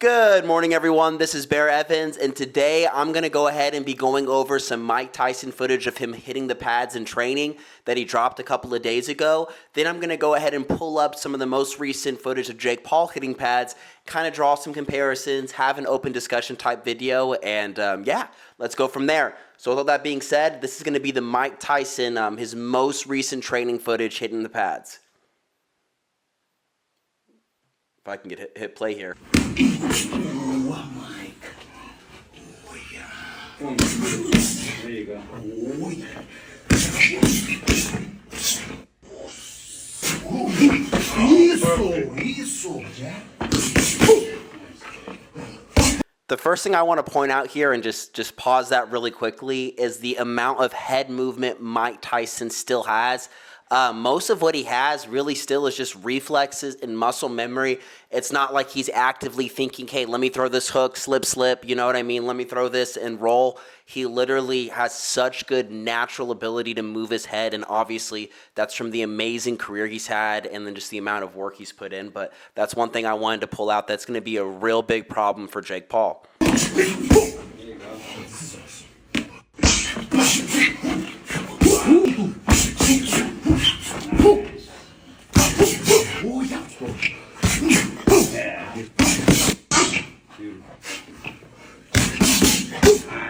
Good morning, everyone. This is Bear Evans, and today I'm going to go ahead and be going over some Mike Tyson footage of him hitting the pads in training that he dropped a couple of days ago. Then I'm going to go ahead and pull up some of the most recent footage of Jake Paul hitting pads, kind of draw some comparisons, have an open discussion type video, and yeah, let's go from there. So with all that being said, this is going to be the Mike Tyson, his most recent training footage hitting the pads. If I can get hit play here. Oh, Mike. Oh, yeah. There you go. Oh, yeah. Isso, yeah. The first thing I want to point out here, and just pause that really quickly, is the amount of head movement Mike Tyson still has. Most of what he has really still is just reflexes and muscle memory. It's not like he's actively thinking, hey, let me throw this hook, slip, you know what I mean? Let me throw this and roll. He literally has such good natural ability to move his head, and obviously that's from the amazing career he's had and then just the amount of work he's put in. But that's one thing I wanted to pull out that's going to be a real big problem for Jake Paul. There you go.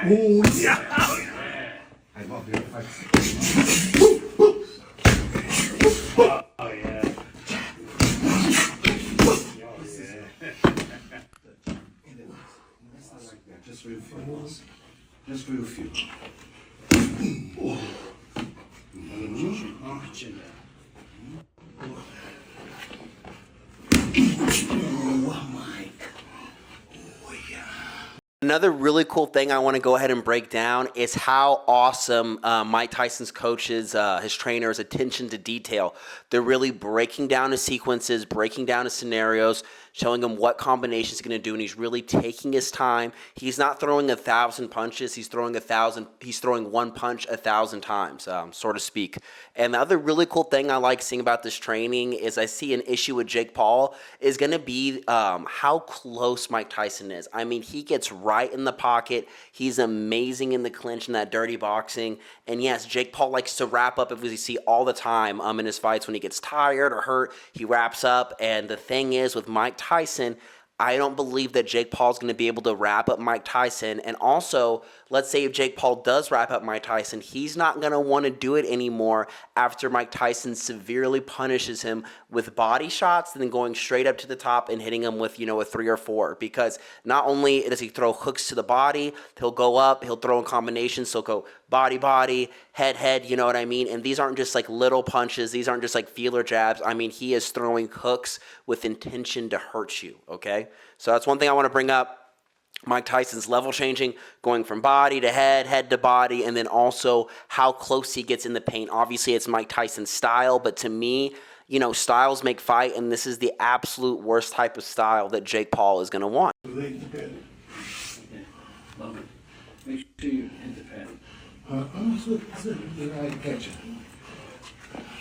Oh, yeah. I love your fights. Oh, yeah. Just for a few. Just for a few. Oh, Mike. Oh, yeah. Another really cool thing I want to go ahead and break down is how awesome Mike Tyson's coaches, his trainers' attention to detail. They're really breaking down his sequences, breaking down his scenarios, showing him what combinations he's going to do, and he's really taking his time. He's not throwing 1,000 punches. He's throwing one punch 1,000 times, so to speak. And the other really cool thing I like seeing about this training is I see an issue with Jake Paul is going to be how close Mike Tyson is. I mean, he gets right in the pocket. He's amazing in the clinch and that dirty boxing. And yes, Jake Paul likes to wrap up, as we see all the time in his fights. When he gets tired or hurt, he wraps up. And the thing is, with Mike Tyson, I don't believe that Jake Paul's going to be able to wrap up Mike Tyson. And also, let's say if Jake Paul does wrap up Mike Tyson, he's not going to want to do it anymore after Mike Tyson severely punishes him with body shots and then going straight up to the top and hitting him with, a 3 or 4. Because not only does he throw hooks to the body, he'll go up, he'll throw in combinations, so go body, head, you know what I mean? And these aren't just like little punches. These aren't just like feeler jabs. I mean, he is throwing hooks with intention to hurt you, okay? So that's one thing I want to bring up. Mike Tyson's level changing, going from body to head to body, and then also how close he gets in the paint. Obviously, it's Mike Tyson's style, but to me, styles make fight, and this is the absolute worst type of style that Jake Paul is going to want. Okay. Love it. Make sure you hit the pad. I catch it.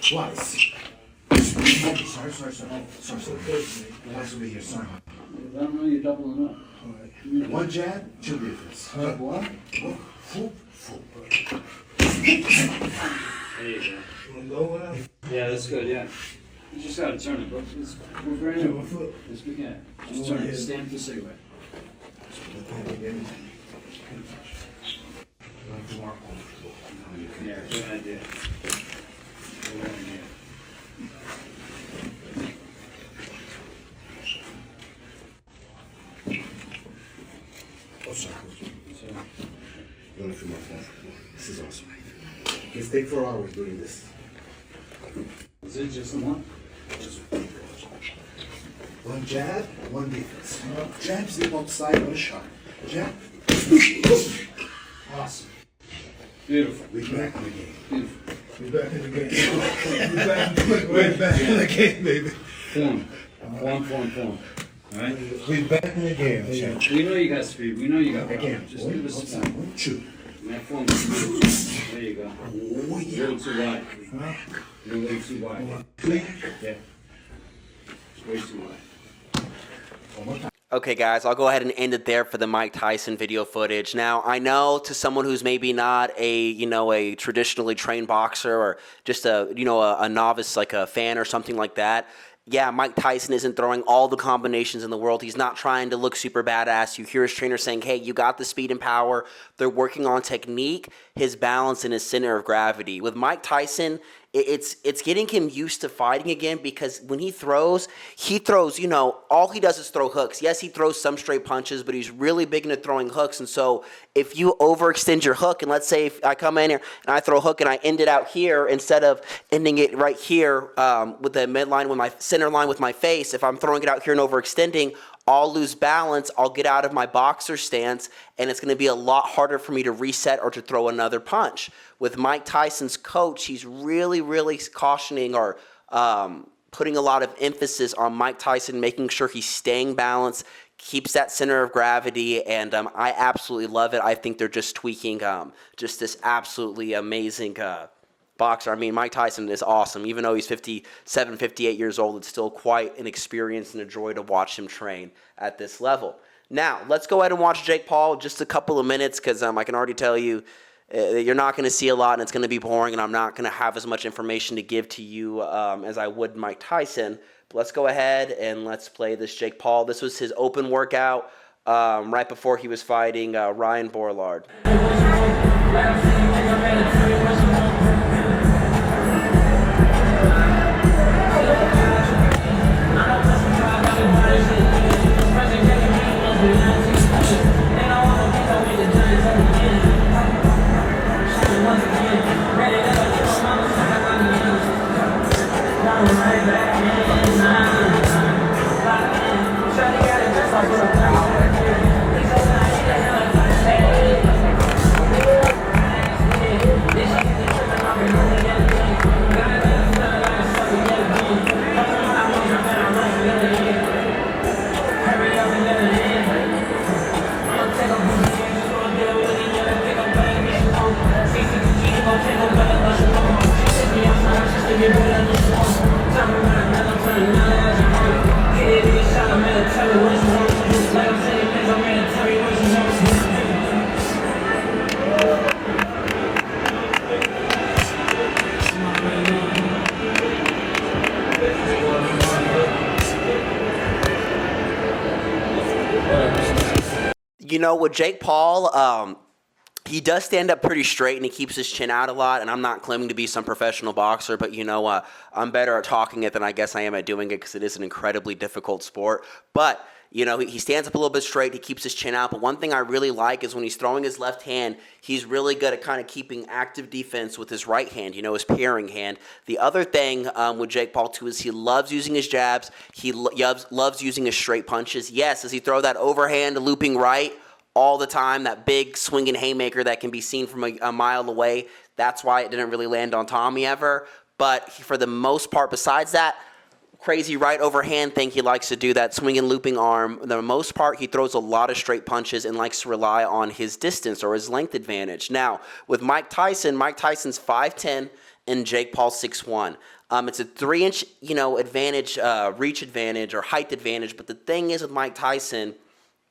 Twice. Sorry. Twice over here, sorry. I don't know you're doubling up. One jab, 2 difference. What? There you go. Yeah, that's good, yeah. You just gotta turn it, bro. We're brand new. Let's begin. Just turn it. Stand for cigarette. Yeah, good idea. Good idea. Oh, sorry. Going through my phone. This is awesome. You can stay for hours doing this. Is it just the one? Just one jab, one defense. Jab, step outside, one shot. Jab. Awesome. Beautiful. We back in the game. Beautiful. We back in the game. We're back in the game, baby. Form. All right? We're back in the game. We know you got speed. We know you got power. Again. Just give us some time. 2. That form is beautiful. There you go. Oh, A yeah. little too wide. You're way too wide. Yeah. It's way too wide. One more time. Okay, guys, I'll go ahead and end it there for the Mike Tyson video footage. Now, I know to someone who's maybe not a traditionally trained boxer or just a novice, like a fan or something like that, yeah, Mike Tyson isn't throwing all the combinations in the world. He's not trying to look super badass. You hear his trainer saying, hey, you got the speed and power. They're working on technique, his balance, and his center of gravity. With Mike Tyson, it's getting him used to fighting again, because when he throws, all he does is throw hooks. Yes, he throws some straight punches, but he's really big into throwing hooks. And so if you overextend your hook, and let's say if I come in here and I throw a hook and I end it out here instead of ending it right here with the midline, with my center line with my face, if I'm throwing it out here and overextending, I'll lose balance, I'll get out of my boxer stance, and it's going to be a lot harder for me to reset or to throw another punch. With Mike Tyson's coach, he's really, really cautioning or putting a lot of emphasis on Mike Tyson, making sure he's staying balanced, keeps that center of gravity, and I absolutely love it. I think they're just tweaking just this absolutely amazing boxer. I mean, Mike Tyson is awesome. Even though he's 57, 58 years old, it's still quite an experience and a joy to watch him train at this level. Now, let's go ahead and watch Jake Paul just a couple of minutes, because I can already tell you you're not going to see a lot, and it's going to be boring, and I'm not going to have as much information to give to you as I would Mike Tyson. But let's go ahead and let's play this Jake Paul. This was his open workout right before he was fighting Ryan Borlard. With Jake Paul, he does stand up pretty straight, and he keeps his chin out a lot, and I'm not claiming to be some professional boxer, but I'm better at talking it than I guess I am at doing it, because it is an incredibly difficult sport. But he stands up a little bit straight, he keeps his chin out, but one thing I really like is when he's throwing his left hand, he's really good at kind of keeping active defense with his right hand, his parrying hand. The other thing with Jake Paul, too, is he loves using his jabs, he loves using his straight punches. Yes, does he throw that overhand looping right all the time, that big swinging haymaker that can be seen from a mile away? That's why it didn't really land on Tommy ever. But for the most part, besides that crazy right overhand thing he likes to do, that swinging looping arm, for the most part, he throws a lot of straight punches and likes to rely on his distance or his length advantage. Now, with Mike Tyson's 5'10", and Jake Paul 6'1". It's a 3-inch, advantage, reach advantage or height advantage. But the thing is with Mike Tyson,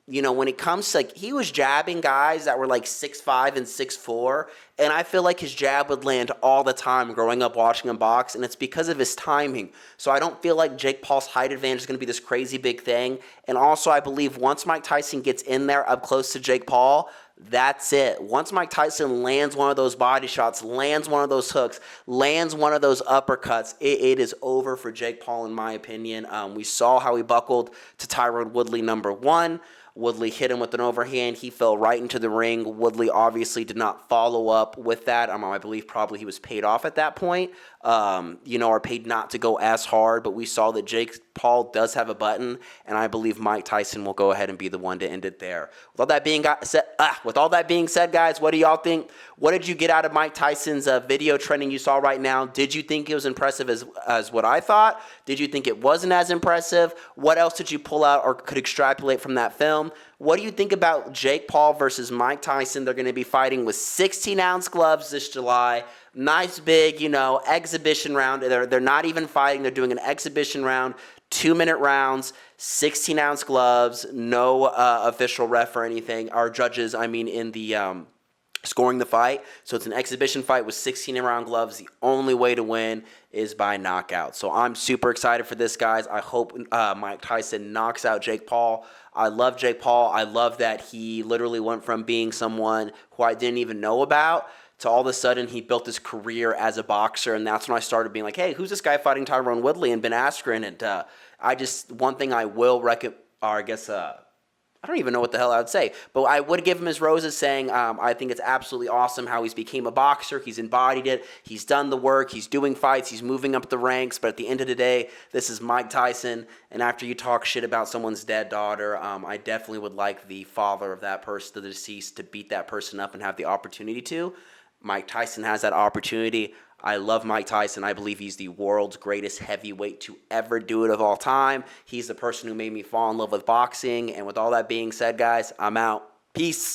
when it comes to, he was jabbing guys that were like 6'5" and 6'4", and I feel like his jab would land all the time growing up watching him box, and it's because of his timing. So I don't feel like Jake Paul's height advantage is going to be this crazy big thing. And also, I believe once Mike Tyson gets in there up close to Jake Paul, that's it. Once Mike Tyson lands one of those body shots, lands one of those hooks, lands one of those uppercuts, it is over for Jake Paul, in my opinion. We saw how he buckled to Tyron Woodley, number 1. Woodley hit him with an overhand. He fell right into the ring. Woodley obviously did not follow up with that. I believe probably he was paid off at that point, or paid not to go as hard. But we saw that Jake Paul does have a button, and I believe Mike Tyson will go ahead and be the one to end it there. With all that being said, guys, what do y'all think? What did you get out of Mike Tyson's video trending you saw right now? Did you think it was impressive as what I thought? Did you think it wasn't as impressive? What else did you pull out or could extrapolate from that film? What do you think about Jake Paul versus Mike Tyson? They're going to be fighting with 16-ounce gloves this July. Nice big, exhibition round. They're not even fighting. They're doing an exhibition round, 2-minute rounds, 16-ounce gloves, no official ref or anything. Our judges, in the scoring the fight. So it's an exhibition fight with 16-round gloves. The only way to win is by knockout. So I'm super excited for this, guys. I hope Mike Tyson knocks out Jake Paul. I love Jake Paul. I love that he literally went from being someone who I didn't even know about to all of a sudden he built his career as a boxer, and that's when I started being like, hey, who's this guy fighting Tyrone Woodley and Ben Askren? And one thing I will recommend, or I guess, I don't even know what the hell I would say, but I would give him his roses saying I think it's absolutely awesome how he's became a boxer. He's embodied it. He's done the work. He's doing fights. He's moving up the ranks. But at the end of the day, this is Mike Tyson. And after you talk shit about someone's dead daughter, I definitely would like the father of that person, the deceased, to beat that person up and have the opportunity to. Mike Tyson has that opportunity. I love Mike Tyson. I believe he's the world's greatest heavyweight to ever do it of all time. He's the person who made me fall in love with boxing. And with all that being said, guys, I'm out. Peace.